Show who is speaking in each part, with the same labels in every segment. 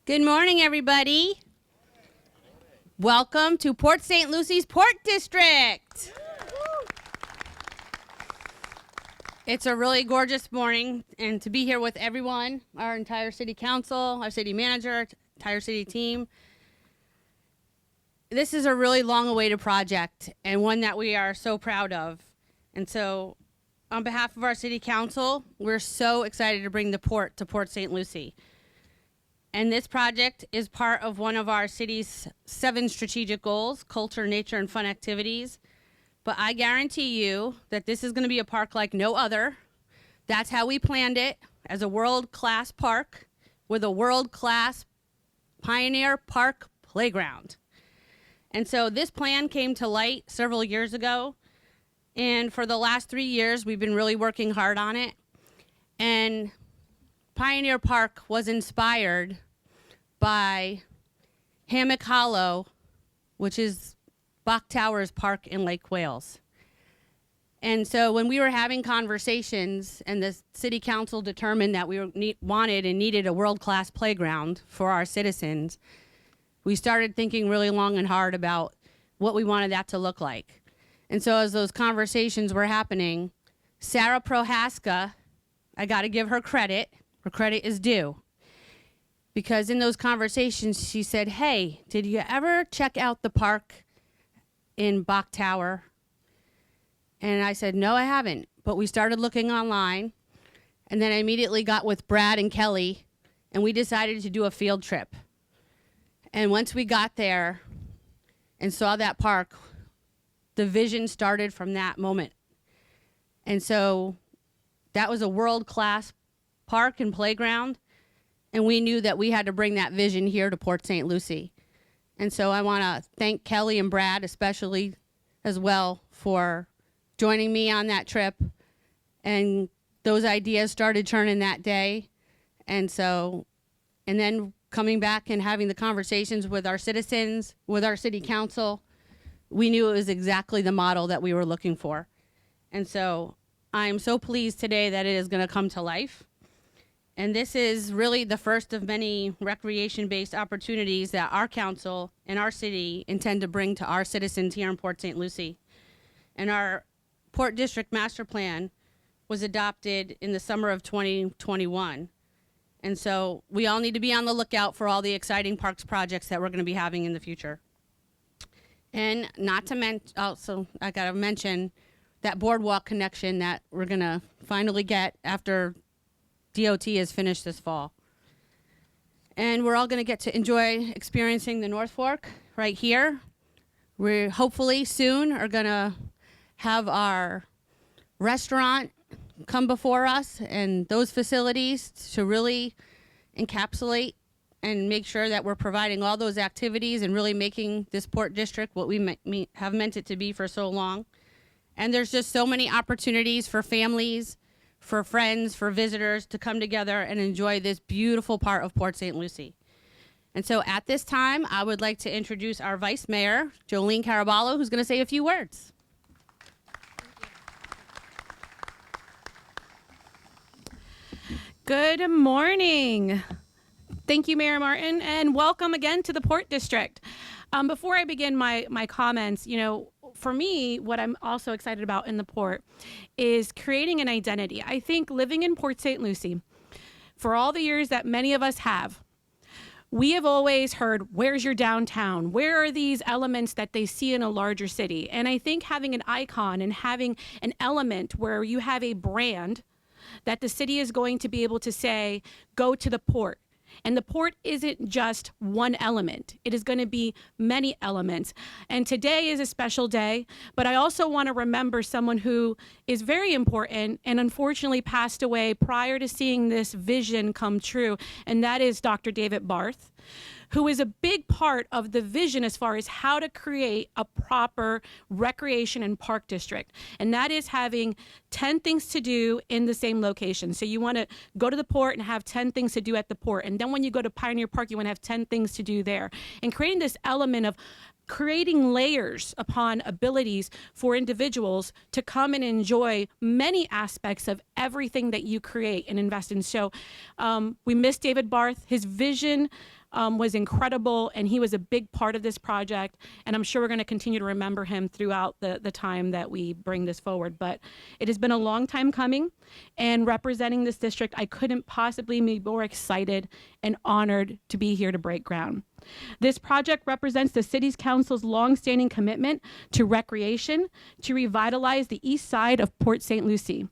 Speaker 1: Good morning, everybody. Welcome to Port St. Lucie's Port District. It's a really gorgeous morning, and to be here with everyone, our entire city council, our city manager, entire city team. This is a really long-awaited project and one that we are so proud of. And so, on behalf of our city council, we're so excited to bring the port to Port St. Lucie. And this project is part of one of our city's 7 strategic goals: culture, nature, and fun activities. But I guarantee you that this is going to be a park like no other. That's how we planned it, as a world-class park with a world-class Pioneer Park playground. And so this plan came to light several years ago. And for the last 3 years, we've been really working hard on it. And Pioneer Park was inspired by Hammock Hollow, which is Bok Towers Park in Lake Wales. And so when we were having conversations and the city council determined that we wanted and needed a world-class playground for our citizens, we started thinking really long and hard about what we wanted that to look like. And so as those conversations were happening, Sarah Prohaska, I got to give her credit. Her credit is due. Because in those conversations, she said, "Hey, did you ever check out the park in Bok Tower?" And I said, "No, I haven't." But we started looking online, and then I immediately got with Brad and Kelly, and we decided to do a field trip. And once we got there and saw that park, the vision started from that moment. And so that was a world-class park and playground, and we knew that we had to bring that vision here to Port St. Lucie. And so I want to thank Kelly and Brad especially as well for joining me on that trip. And those ideas started churning that day. And then coming back and having the conversations with our citizens, with our city council, we knew it was exactly the model that we were looking for. And so I'm so pleased today that it is going to come to life. And this is really the first of many recreation-based opportunities that our council and our city intend to bring to our citizens here in Port St. Lucie. And our Port District Master Plan was adopted in the summer of 2021. And so we all need to be on the lookout for all the exciting parks projects that we're going to be having in the future. And not to mention, also, I got to mention that boardwalk connection that we're going to finally get after DOT has finished this fall. And we're all going to get to enjoy experiencing the North Fork right here. We hopefully soon are going to have our restaurant come before us and those facilities to really encapsulate and make sure that we're providing all those activities and really making this Port District what we have meant it to be for so long. And there's just so many opportunities for families, for friends, for visitors to come together and enjoy this beautiful part of Port St. Lucie. And so at this time, I would like to introduce our Vice Mayor, Jolene Caraballo, who's going to say a few words.
Speaker 2: Good morning. Thank you, Mayor Martin, and welcome again to the Port District. Before I begin my comments, for me, what I'm also excited about in the Port is creating an identity. I think living in Port St. Lucie, for all the years that many of us have, we have always heard, where's your downtown? Where are these elements that they see in a larger city? And I think having an icon and having an element where you have a brand that the city is going to be able to say, go to the port. And the port isn't just one element. It is going to be many elements. And today is a special day, but I also want to remember someone who is very important and unfortunately passed away prior to seeing this vision come true, and that is Dr. David Barth, who is a big part of the vision as far as how to create a proper recreation and park district. And that is having 10 things to do in the same location. So you want to go to the port and have 10 things to do at the port. And then when you go to Pioneer Park, you want to have 10 things to do there. And creating this element of creating layers upon abilities for individuals to come and enjoy many aspects of everything that you create and invest in. So we miss David Barth. His vision was incredible, and he was a big part of this project. And I'm sure we're going to continue to remember him throughout the time that we bring this forward. But it has been a long time coming, and representing this district, I couldn't possibly be more excited and honored to be here to break ground. This project represents the City Council's longstanding commitment to recreation, to revitalize the east side of Port St. Lucie,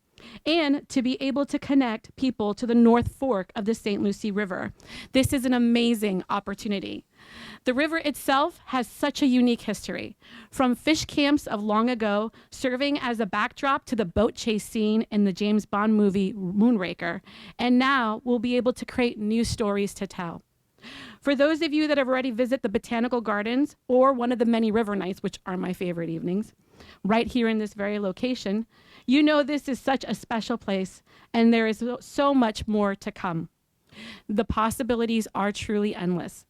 Speaker 2: and to be able to connect people to the North Fork of the St. Lucie River. This is an amazing opportunity. The river itself has such a unique history, from fish camps of long ago, serving as a backdrop to the boat chase scene in the James Bond movie Moonraker, and now we'll be able to create new stories to tell. For those of you that have already visited the Botanical Gardens or one of the many river nights, which are my favorite evenings, right here in this very location, you know this is such a special place, and there is so much more to come. The possibilities are truly endless.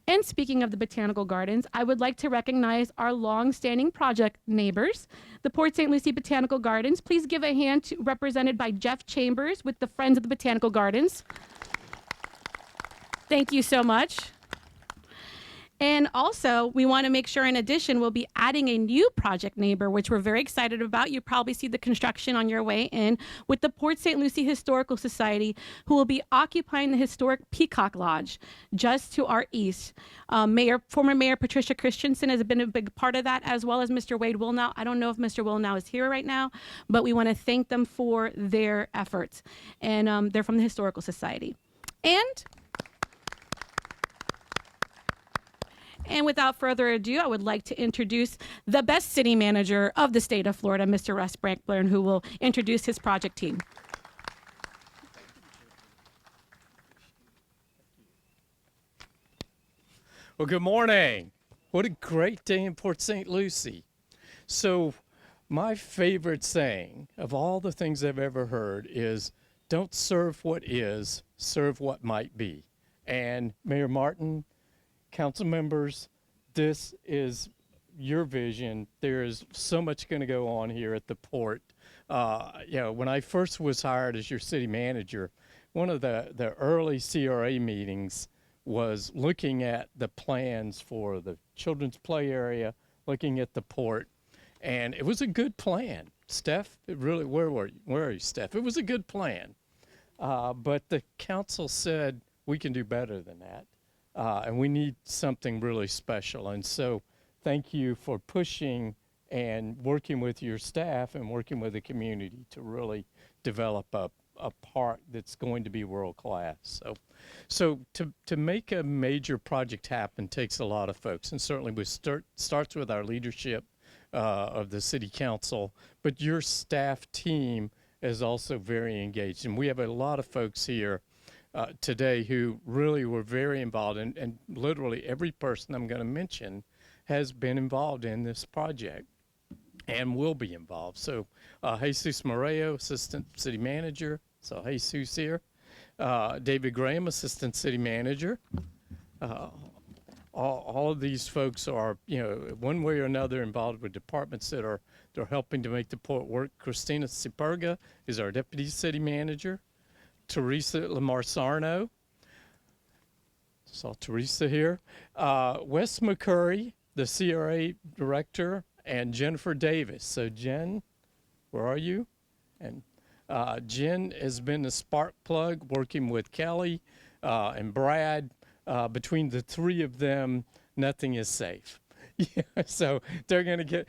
Speaker 2: And speaking of the Botanical Gardens, I would like to recognize our long-standing project neighbors, the Port St. Lucie Botanical Gardens. Please give a hand to, represented by Jeff Chambers with the Friends of the Botanical Gardens. Thank you so much. And also, we want to make sure, in addition, we'll be adding a new project neighbor, which we're very excited about. You probably see the construction on your way in, with the Port St. Lucie Historical Society, who will be occupying the historic Peacock Lodge just to our east. Former Mayor Patricia Christensen has been a big part of that, as well as Mr. Wade Wilnow. I don't know if Mr. Wilnow is here right now, but we want to thank them for their efforts. And they're from the Historical Society. And without further ado, I would like to introduce the best city manager of the state of Florida, Mr. Russ Brankburn, who will introduce his project team.
Speaker 3: Well, good morning. What a great day in Port St. Lucie. So my favorite saying of all the things I've ever heard is, don't serve what is, serve what might be. And Mayor Martin, council members, this is your vision. There is so much going to go on here at the port. When I first was hired as your city manager, one of the early CRA meetings was looking at the plans for the children's play area, looking at the port, and it was a good plan. Steph, where are you, Steph? It was a good plan, but the council said we can do better than that. And we need something really special. And so thank you for pushing and working with your staff and working with the community to really develop a park that's going to be world class. So to make a major project happen takes a lot of folks. And certainly starts with our leadership of the city council, but your staff team is also very engaged. And we have a lot of folks here today who really were very involved, and literally every person I'm going to mention has been involved in this project and will be involved. So Jesus Moreo, Assistant City Manager. So Jesus here. David Graham, Assistant City Manager. All of these folks are, one way or another involved with departments that are they're helping to make the port work. Christina Ciperga is our Deputy City Manager. Teresa Lamarsarno, saw Teresa here. Wes McCurry, the CRA Director, and Jennifer Davis. So Jen, where are you? And Jen has been the spark plug working with Kelly and Brad. Between the three of them, nothing is safe. Yeah, so they're gonna get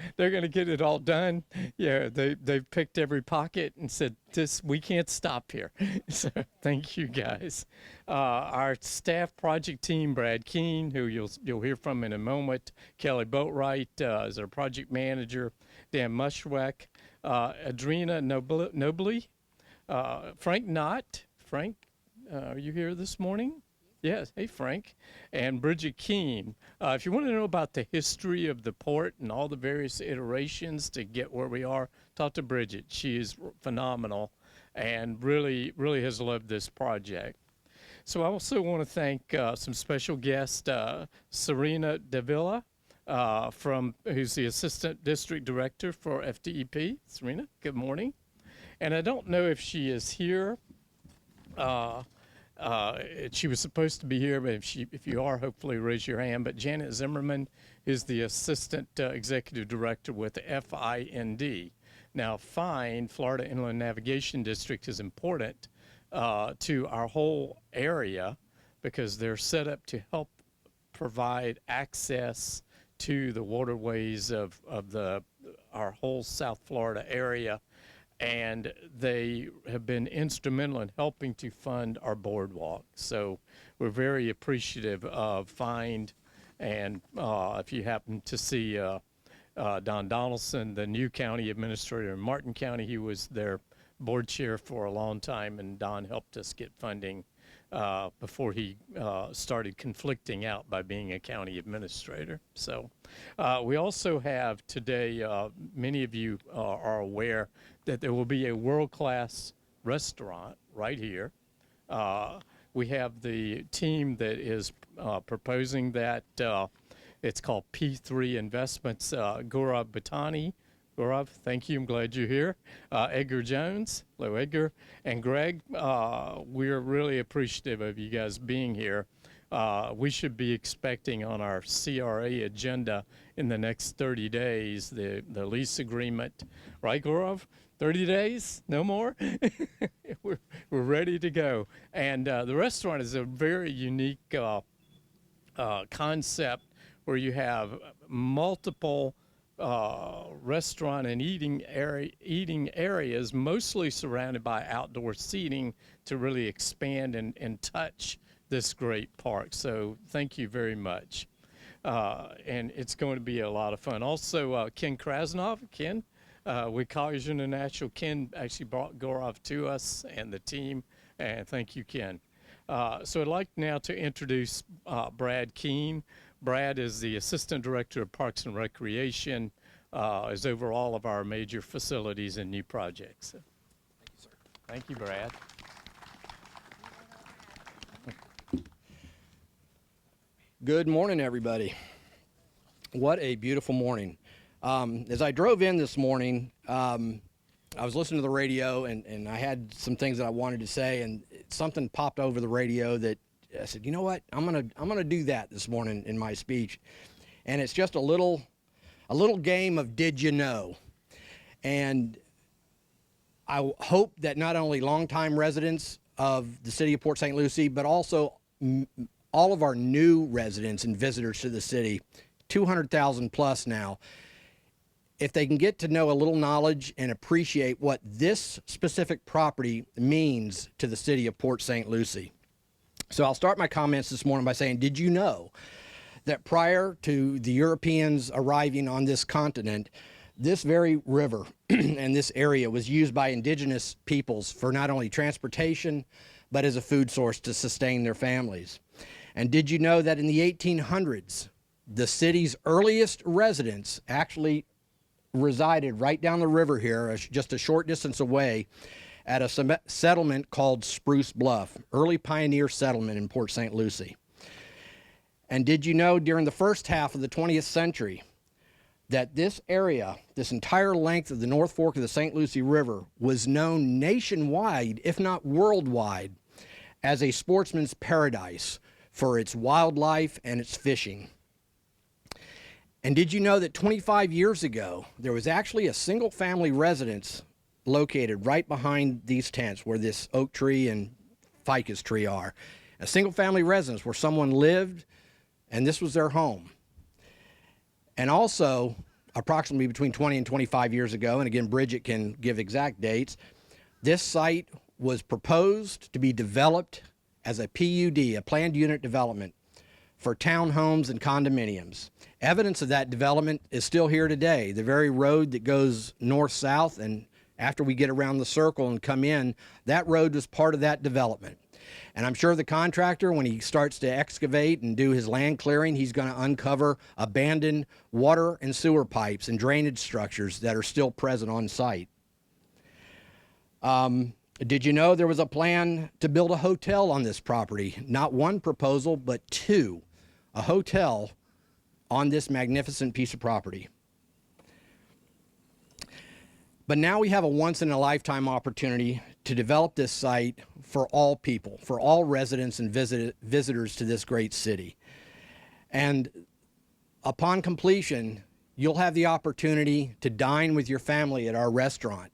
Speaker 3: it all done. Yeah, they've picked every pocket and said, we can't stop here. So thank you guys. Our staff project team, Brad Keene, who you'll hear from in a moment, Kelly Boatwright is our project manager, Dan Mushwack, Adrina Nobly, Frank Knott. Frank, are you here this morning? Yes. Hey, Frank. And Bridget Keene. If you want to know about the history of the port and all the various iterations to get where we are, talk to Bridget. She is phenomenal and really, really has loved this project. So I also want to thank some special guests, Serena Davila, who's the Assistant District Director for FDEP. Serena, good morning. And I don't know if she is here. She was supposed to be here, but if you are, hopefully raise your hand. But Janet Zimmerman is the Assistant Executive Director with FIND. Now, FIND, Florida Inland Navigation District, is important to our whole area because they're set up to help provide access to the waterways of our whole South Florida area. And they have been instrumental in helping to fund our boardwalk. So we're very appreciative of FIND. And if you happen to see Don Donaldson, the new county administrator in Martin County, he was their board chair for a long time, and Don helped us get funding before he started conflicting out by being a county administrator. So we also have today, many of you are aware that there will be a world-class restaurant right here. We have the team that is proposing that. It's called P3 Investments. Gaurav Bhatani. Gaurav, thank you. I'm glad you're here. Edgar Jones. Hello, Edgar. And Greg, we're really appreciative of you guys being here. We should be expecting on our CRA agenda in the next 30 days the lease agreement. Right, Gaurav? 30 days? No more? We're ready to go. And the restaurant is a very unique concept where you have multiple restaurant and eating areas, mostly surrounded by outdoor seating to really expand and touch this great park. So thank you very much. And it's going to be a lot of fun. Also, Ken Krasnov. Ken, with College International, Ken actually brought Gaurav to us and the team, and thank you, Ken. So I'd like now to introduce Brad Keene. Brad is the Assistant Director of Parks and Recreation, is over all of our major facilities and new projects. So, thank you, sir. Thank you, Brad.
Speaker 4: Good morning, everybody. What a beautiful morning. As I drove in this morning, I was listening to the radio, and I had some things that I wanted to say, and something popped over the radio that I said, you know what, I'm gonna do that this morning in my speech. And it's just a little game of did you know? And I hope that not only longtime residents of the city of Port St. Lucie, but also all of our new residents and visitors to the city, 200,000 plus now, if they can get to know a little knowledge and appreciate what this specific property means to the city of Port St. Lucie. So I'll start my comments this morning by saying, did you know that prior to the Europeans arriving on this continent, this very river and this area was used by indigenous peoples for not only transportation, but as a food source to sustain their families? And did you know that in the 1800s, the city's earliest residents actually resided right down the river here, just a short distance away, at a settlement called Spruce Bluff, early pioneer settlement in Port St. Lucie. And did you know during the first half of the 20th century that this area, this entire length of the North Fork of the St. Lucie River, was known nationwide, if not worldwide, as a sportsman's paradise for its wildlife and its fishing? And did you know that 25 years ago, there was actually a single family residence located right behind these tents where this oak tree and ficus tree are? A single family residence where someone lived and this was their home. And also, approximately between 20 and 25 years ago, and again, Bridget can give exact dates, this site was proposed to be developed as a PUD, a planned unit development, for townhomes and condominiums. Evidence of that development is still here today. The very road that goes north-south, and after we get around the circle and come in, that road was part of that development. And I'm sure the contractor, when he starts to excavate and do his land clearing, he's going to uncover abandoned water and sewer pipes and drainage structures that are still present on site. Did you know there was a plan to build a hotel on this property? Not one proposal, but two. A hotel on this magnificent piece of property. But now we have a once-in-a-lifetime opportunity to develop this site for all people, for all residents and visitors to this great city. And upon completion, you'll have the opportunity to dine with your family at our restaurant.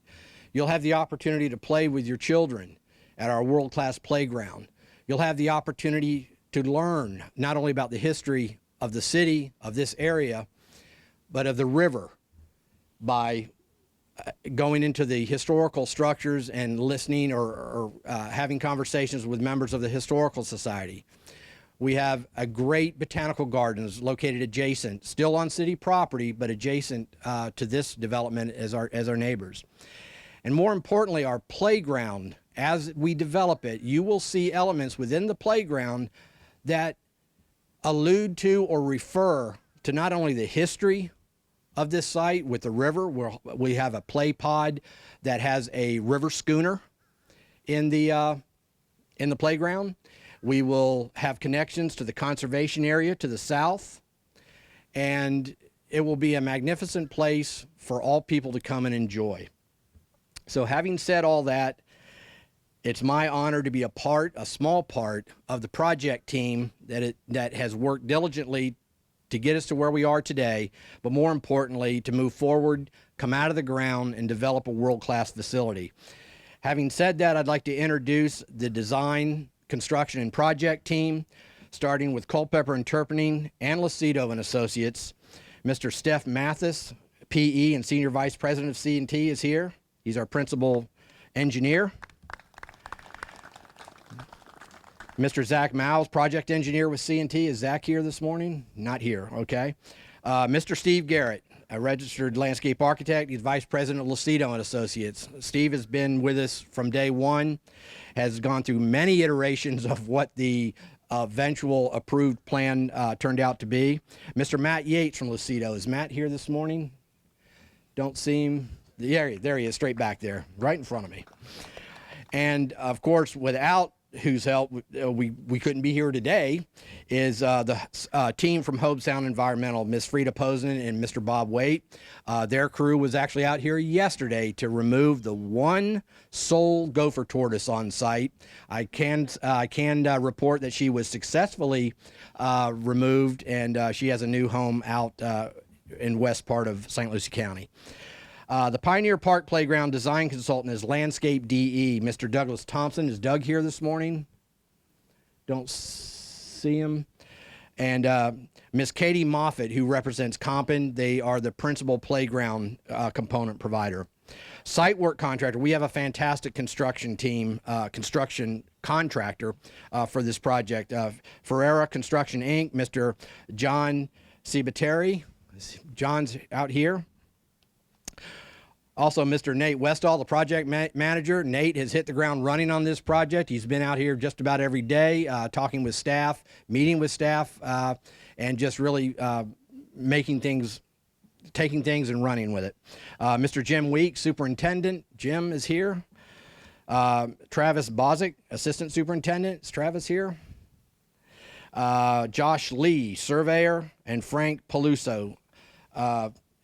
Speaker 4: You'll have the opportunity to play with your children at our world-class playground. You'll have the opportunity to learn not only about the history of the city, of this area, but of the river by going into the historical structures and listening or having conversations with members of the Historical Society. We have a great botanical gardens located adjacent, still on city property, but adjacent to this development as our neighbors. And more importantly, our playground, as we develop it, you will see elements within the playground that allude to or refer to not only the history of this site with the river, where we have a play pod that has a river schooner in the playground. We will have connections to the conservation area to the south, and it will be a magnificent place for all people to come and enjoy. So having said all that, it's my honor to be a small part of the project team that has worked diligently to get us to where we are today, but more importantly, to move forward, come out of the ground, and develop a world-class facility. Having said that, I'd like to introduce the design, construction, and project team, starting with Culpeper Interpreting and Lucido and Associates. Mr. Steph Mathis, PE and Senior Vice President of C&T, is here. He's our principal engineer. Mr. Zach Miles, project engineer with C&T. Is Zach here this morning? Not here, okay. Mr. Steve Garrett, a registered landscape architect. He's vice president of Lucido and Associates. Steve has been with us from day one, has gone through many iterations of what the eventual approved plan turned out to be. Mr. Matt Yates from Lucido. Is Matt here this morning? Don't see him. There he is, straight back there, right in front of me. And of course, without whose help we couldn't be here today, is the team from Hobe Sound Environmental, Ms. Frida Posen and Mr. Bob Waite. Their crew was actually out here yesterday to remove the one sole gopher tortoise on site. I can report that she was successfully removed, and she has a new home out in west part of St. Lucie County. The Pioneer Park Playground design consultant is Landscape DE. Mr. Douglas Thompson. Is Doug here this morning? Don't see him. And Miss Katie Moffitt, who represents Compin. They are the principal playground component provider. Site work contractor. We have a fantastic construction team, construction contractor for this project. Ferreira Construction, Inc., Mr. John Cibateri. John's out here. Also, Mr. Nate Westall, the project manager. Nate has hit the ground running on this project. He's been out here just about every day, talking with staff, meeting with staff, and just really taking things and running with it. Mr. Jim Week, superintendent. Jim is here. Travis Bozick, assistant superintendent. Is Travis here? Josh Lee, surveyor, and Frank Peluso,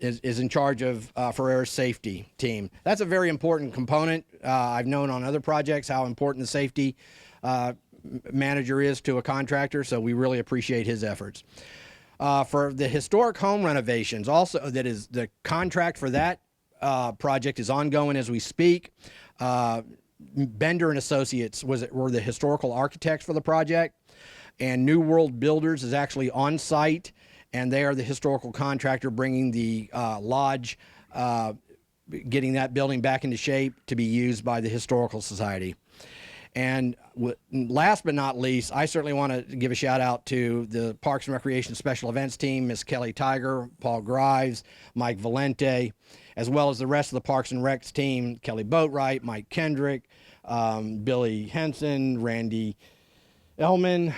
Speaker 4: is in charge of Ferreira's safety team. That's a very important component. I've known on other projects how important the safety manager is to a contractor, so we really appreciate his efforts. For the historic home renovations, also that is the contract for that project is ongoing as we speak. Bender and Associates were the historical architects for the project, and New World Builders is actually on site, and they are the historical contractor bringing the lodge, getting that building back into shape to be used by the Historical Society. And last but not least, I certainly want to give a shout out to the Parks and Recreation Special Events team, Miss Kelly Tiger, Paul Grives, Mike Valente, as well as the rest of the Parks and Recs team, Kelly Boatwright, Mike Kendrick, Billy Henson, Randy Ellman,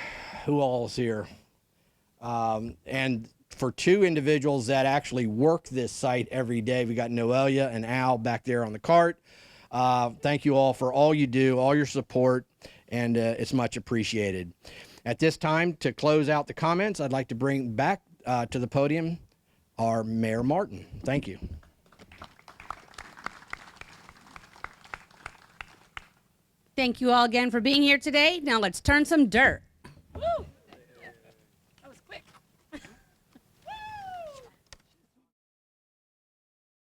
Speaker 4: who all is here? And for two individuals that actually work this site every day, we got Noelia and Al back there on the cart. Thank you all for all you do, all your support, and it's much appreciated. At this time, to close out the comments, I'd like to bring back to the podium our Mayor Martin. Thank you.
Speaker 1: Thank you all again for being here today. Now let's turn some dirt.